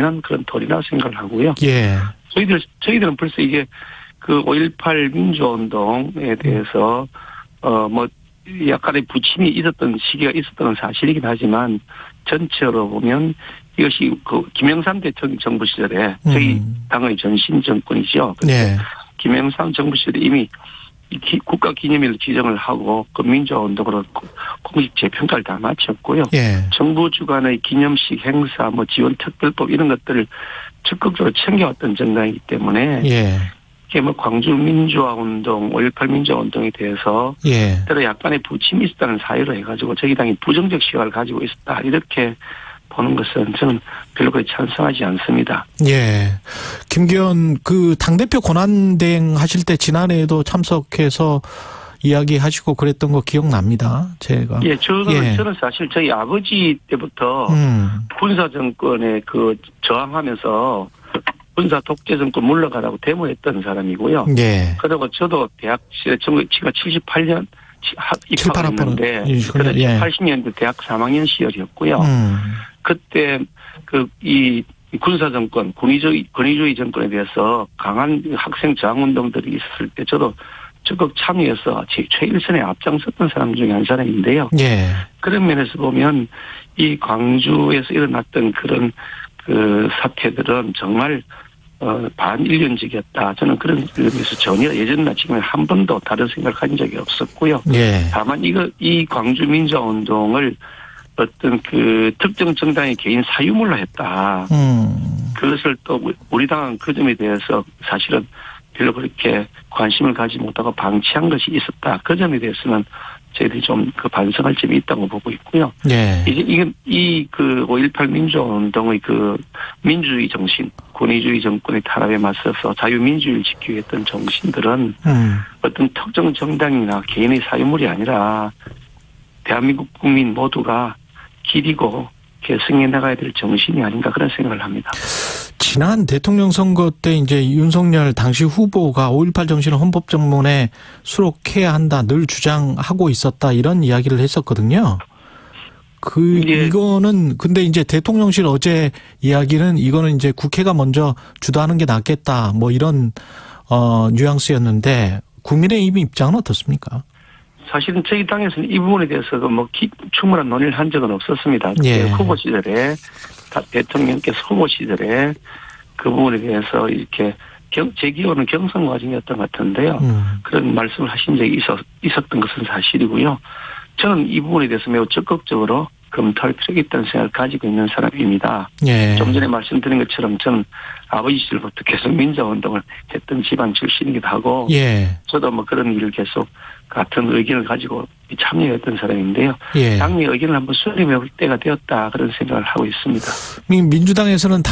당연한 그런 도리라고 생각을 하고요. 예. 저희들은 벌써 이게 그 5.18 민주화운동에 대해서 뭐 약간의 부침이 있었던 시기가 있었던 건 사실이긴 하지만 전체로 보면 이것이 그 김영삼 대통령 정부 시절에 저희 당의 전신 정권이죠. 예. 김영삼 정부 시절에 이미 국가 기념일을 지정을 하고 그 민주화 운동으로 공식 재평가를 다 마쳤고요. 예. 정부 주관의 기념식 행사, 뭐 지원 특별법 이런 것들을 적극적으로 챙겨왔던 정당이기 때문에 예. 이게 뭐 광주 민주화 운동, 5.18 민주화 운동에 대해서 예. 때로 약간의 부침이 있었다는 사유로 해가지고 저희 당이 부정적 시각을 가지고 있었다 이렇게 보는 것은 저는 별로 그렇게 찬성하지 않습니다. 예. 김기현 그 당대표 권한대행 하실 때 지난해에도 참석해서 이야기하시고 그랬던 거 기억납니다. 제가. 예, 저는 사실 저희 아버지 때부터 군사 정권에 그 저항하면서 군사 독재 정권 물러가라고 데모했던 사람이고요. 예. 그리고 저도 대학 시절에 제가 78년 입학을 했는데 예. 80년대 대학 3학년 시절이었고요. 그때 이 군사 정권, 권위주의 정권에 대해서 강한 학생 저항 운동들이 있었을 때 저도 적극 참여해서 최일선에 앞장섰던 사람 중에 한 사람인데요. 예. 그런 면에서 보면 이 광주에서 일어났던 그런 그 사태들은 정말 반인륜적이었다. 저는 그런 의미에서 전혀 예전이나 지금에 한 번도 다른 생각을 가진 적이 없었고요. 예. 다만 이 광주 민주화 운동을 어떤 그 특정 정당의 개인 사유물로 했다. 그것을 또 우리 당은 그 점에 대해서 사실은 별로 그렇게 관심을 가지 못하고 방치한 것이 있었다. 그 점에 대해서는 저희들이 좀 그 반성할 점이 있다고 보고 있고요. 예. 이게 그 5.18 민주화 운동의 그 민주주의 정신, 권위주의 정권의 탄압에 맞서서 자유민주주의를 지키기 했던 정신들은 어떤 특정 정당이나 개인의 사유물이 아니라 대한민국 국민 모두가 기리고 계승해 나가야 될 정신이 아닌가 그런 생각을 합니다. 지난 대통령 선거 때 이제 윤석열 당시 후보가 5.18 정신을 헌법정문에 수록해야 한다 늘 주장하고 있었다 이런 이야기를 했었거든요. 예. 이거는 근데 이제 대통령실 어제 이야기는 이거는 이제 국회가 먼저 주도하는 게 낫겠다 뭐 이런 뉘앙스였는데 국민의힘 입장은 어떻습니까? 사실은 저희 당에서는 이 부분에 대해서도 뭐 충분한 논의를 한 적은 없었습니다. 예. 후보 시절에 대통령께서 후보 시절에 그 부분에 대해서 이렇게 제 기호는 경선 과정이었던 것 같은데요. 그런 말씀을 하신 적이 있었던 것은 사실이고요. 저는 이 부분에 대해서 매우 적극적으로 검토할 필요가 있다는 생각을 가지고 있는 사람입니다. 예. 좀 전에 말씀드린 것처럼 저는 아버지 시절부터 계속 민주화운동을 했던 집안 출신이기도 하고 예. 저도 뭐 그런 일을 계속 같은 의견을 가지고 참여했던 사람인데요. 예. 당의 의견을 한번 수렴해 볼 때가 되었다 그런 생각을 하고 있습니다. 민주당에서는